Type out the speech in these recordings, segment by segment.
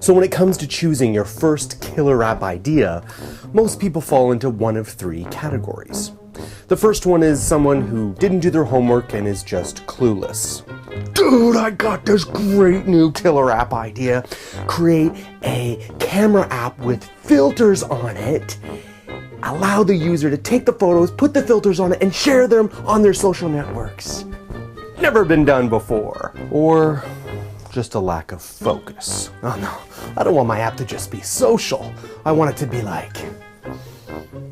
So when it comes to choosing your first killer app idea, most people fall into one of three categories. The first one is someone who didn't do their homework and is just clueless. Dude, I got this great new killer app idea. Create a camera app with filters on it. Allow the user to take the photos, put the filters on it, and share them on their social networks. Never been done before. Or just a lack of focus. Oh no, I don't want my app to just be social. I want it to be like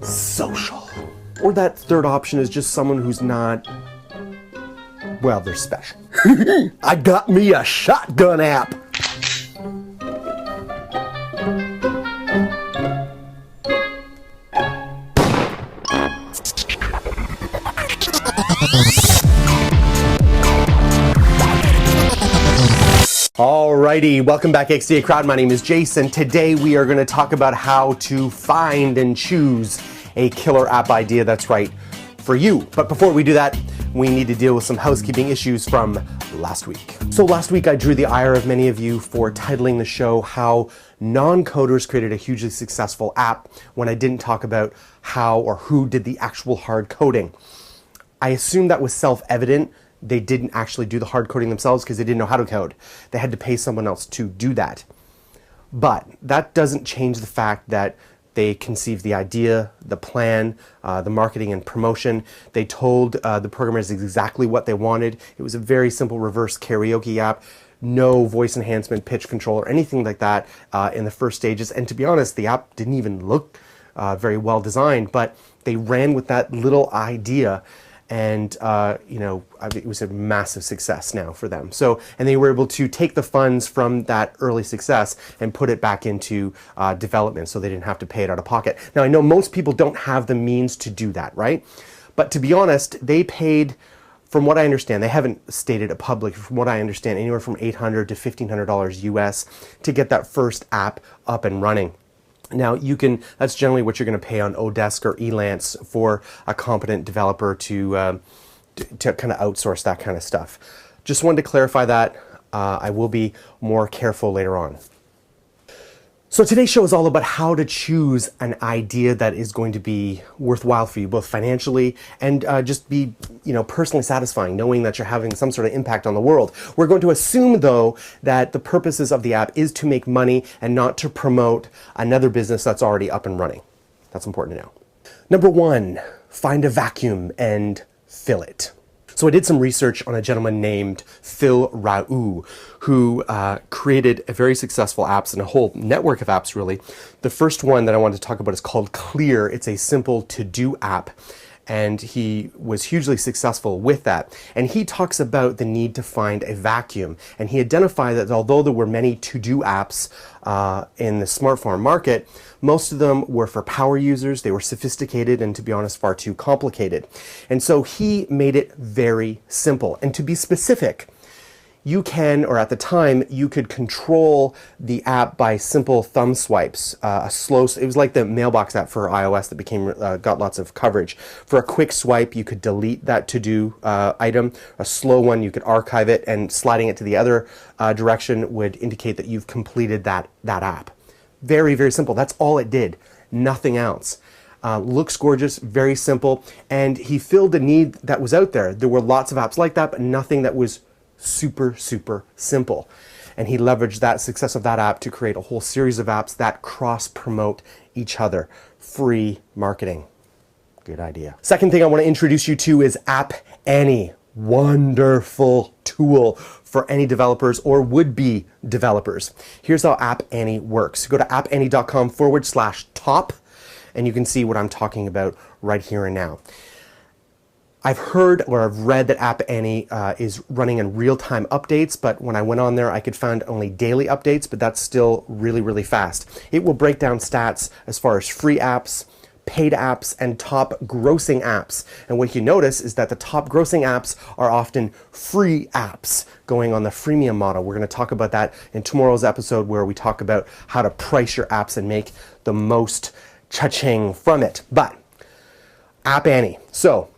social. Or that third option is just someone who's not, well, they're special. I got me a shotgun app. Alrighty, welcome back XDA Crowd. My name is Jayce, and today we are going to talk about how to find and choose a killer app idea that's right for you. But before we do that, we need to deal with some housekeeping issues from last week. So last week I drew the ire of many of you for titling the show how non-coders created a hugely successful app when I didn't talk about how or who did the actual hard coding. I assumed that was self-evident. They didn't actually do the hard coding themselves because they didn't know how to code. They had to pay someone else to do that. But that doesn't change the fact that they conceived the idea, the plan, the marketing and promotion. They told the programmers exactly what they wanted. It was a very simple reverse karaoke app. No voice enhancement, pitch control, or anything like that in the first stages. And to be honest, the app didn't even look very well designed, but they ran with that little idea. And it was a massive success now for them. So, and they were able to take the funds from that early success and put it back into development, so they didn't have to pay it out of pocket. Now, I know most people don't have the means to do that, right? But to be honest, they paid, from what I understand, they haven't stated it publicly, from what I understand, anywhere from $800 to $1,500 US to get that first app up and running. Now that's generally what you're going to pay on Odesk or Elance for a competent developer to kind of outsource that kind of stuff. Just wanted to clarify that. I will be more careful later on. So today's show is all about how to choose an idea that is going to be worthwhile for you, both financially and just be, personally satisfying, knowing that you're having some sort of impact on the world. We're going to assume, though, that the purposes of the app is to make money and not to promote another business that's already up and running. That's important to know. Number one, find a vacuum and fill it. So I did some research on a gentleman named Phil Rau, who created a very successful apps and a whole network of apps, really. The first one that I wanted to talk about is called Clear. It's a simple to-do app, and he was hugely successful with that. And he talks about the need to find a vacuum. And he identified that although there were many to-do apps in the smartphone market, most of them were for power users. They were sophisticated and, to be honest, far too complicated. And so he made it very simple. And to be specific, you can, or at the time, you could control the app by simple thumb swipes. It was like the mailbox app for iOS that got lots of coverage. For a quick swipe, you could delete that to-do item. A slow one, you could archive it, and sliding it to the other direction would indicate that you've completed that app. Very, very simple. That's all it did. Nothing else. Looks gorgeous, very simple, and he filled a need that was out there. There were lots of apps like that, but nothing that was super, super simple. And he leveraged that success of that app to create a whole series of apps that cross-promote each other. Free marketing. Good idea. Second thing I want to introduce you to is AppAnnie. Wonderful tool for any developers or would-be developers. Here's how AppAnnie works. Go to appannie.com/top, and you can see what I'm talking about right here and now. I've heard or I've read that AppAnnie is running in real-time updates, but when I went on there, I could find only daily updates, but that's still really, really fast. It will break down stats as far as free apps, paid apps, and top grossing apps. And what you notice is that the top grossing apps are often free apps going on the freemium model. We're going to talk about that in tomorrow's episode, where we talk about how to price your apps and make the most cha-ching from it. But AppAnnie. So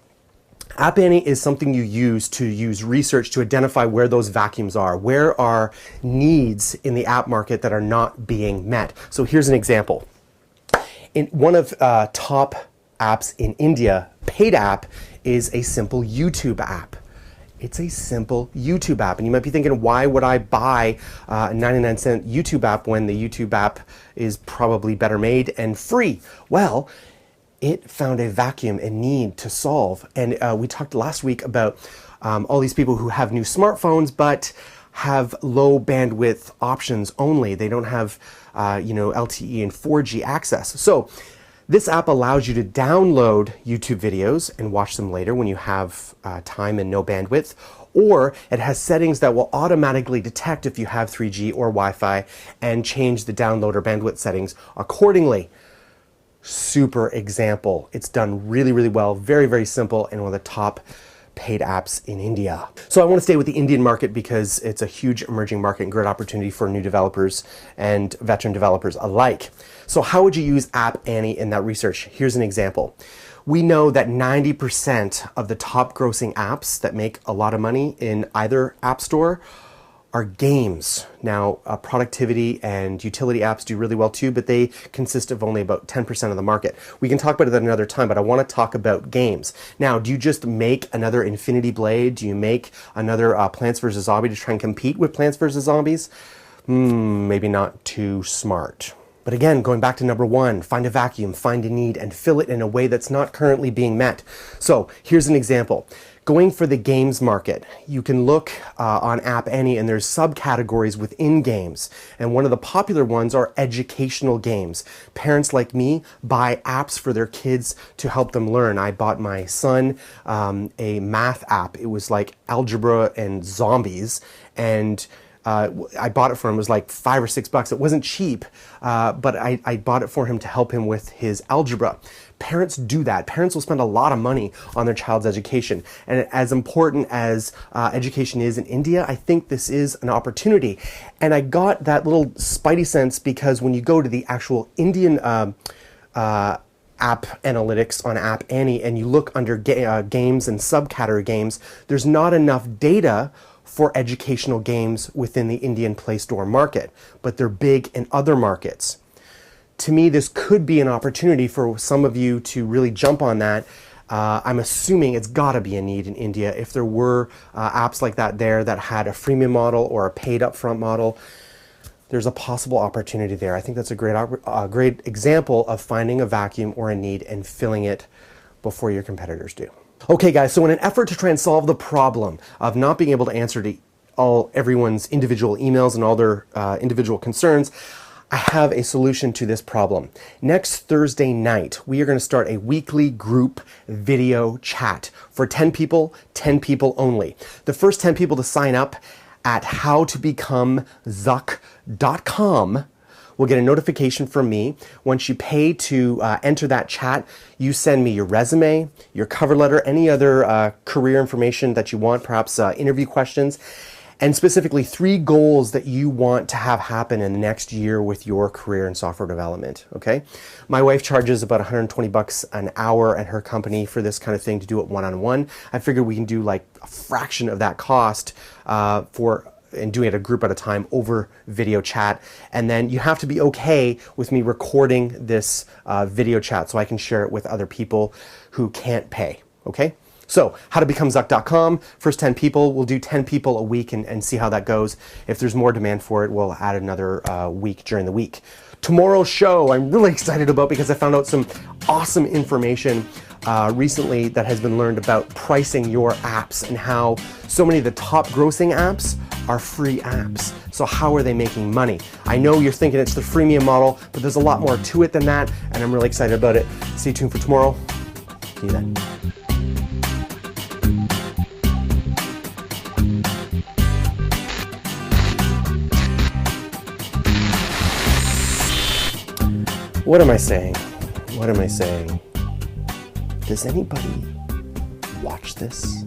AppAnnie is something you use research to identify where those vacuums are. Where are needs in the app market that are not being met? So here's an example. In one of top apps in India, paid app, is a simple YouTube app. It's a simple YouTube app. And you might be thinking, why would I buy a 99-cent YouTube app when the YouTube app is probably better made and free? Well, it found a vacuum, a need to solve. And we talked last week about all these people who have new smartphones but have low bandwidth options only. They don't have LTE and 4G access. So this app allows you to download YouTube videos and watch them later when you have time and no bandwidth, or it has settings that will automatically detect if you have 3G or Wi-Fi and change the download or bandwidth settings accordingly. Super example. It's done really, really well, very, very simple, and one of the top paid apps in India. So I want to stay with the Indian market because it's a huge emerging market and great opportunity for new developers and veteran developers alike. So how would you use AppAnnie in that research? Here's an example. We know that 90% of the top grossing apps that make a lot of money in either app store are games. Now, productivity and utility apps do really well too, but they consist of only about 10% of the market. We can talk about it at another time, but I want to talk about games. Now, do you just make another Infinity Blade? Do you make another Plants vs. Zombies to try and compete with Plants vs. Zombies? Maybe not too smart. But again, going back to number one, find a vacuum, find a need, and fill it in a way that's not currently being met. So here's an example. Going for the games market, you can look on AppAnnie and there's subcategories within games. And one of the popular ones are educational games. Parents like me buy apps for their kids to help them learn. I bought my son a math app. It was like algebra and zombies, and I bought it for him. It was like $5 or $6. It wasn't cheap, but I bought it for him to help him with his algebra. Parents do that. Parents will spend a lot of money on their child's education. And as important as education is in India, I think this is an opportunity. And I got that little spidey sense because when you go to the actual Indian app analytics on AppAnnie and you look under games and subcategory games, there's not enough data for educational games within the Indian Play Store market, but they're big in other markets. To me, this could be an opportunity for some of you to really jump on that. I'm assuming it's got to be a need in India. If there were apps like that there that had a freemium model or a paid upfront model, there's a possible opportunity there. I think that's a great example of finding a vacuum or a need and filling it before your competitors do. Okay guys, so in an effort to try and solve the problem of not being able to answer to everyone's individual emails and all their individual concerns, I have a solution to this problem. Next Thursday night, we are going to start a weekly group video chat for 10 people only. The first 10 people to sign up at howtobecomezuck.com will get a notification from me. Once you pay to enter that chat, you send me your resume, your cover letter, any other career information that you want, perhaps interview questions, and specifically 3 goals that you want to have happen in the next year with your career in software development, okay? My wife charges about $120 an hour at her company for this kind of thing to do it one-on-one. I figured we can do like a fraction of that cost and doing it a group at a time over video chat. And then you have to be okay with me recording this video chat so I can share it with other people who can't pay, okay? So, howtobecomezuck.com, first 10 people, we'll do 10 people a week and see how that goes. If there's more demand for it, we'll add another week during the week. Tomorrow's show, I'm really excited about because I found out some awesome information recently that has been learned about pricing your apps and how so many of the top grossing apps are free apps. So how are they making money? I know you're thinking it's the freemium model, but there's a lot more to it than that, and I'm really excited about it. Stay tuned for tomorrow. See you then. What am I saying? What am I saying? Does anybody watch this?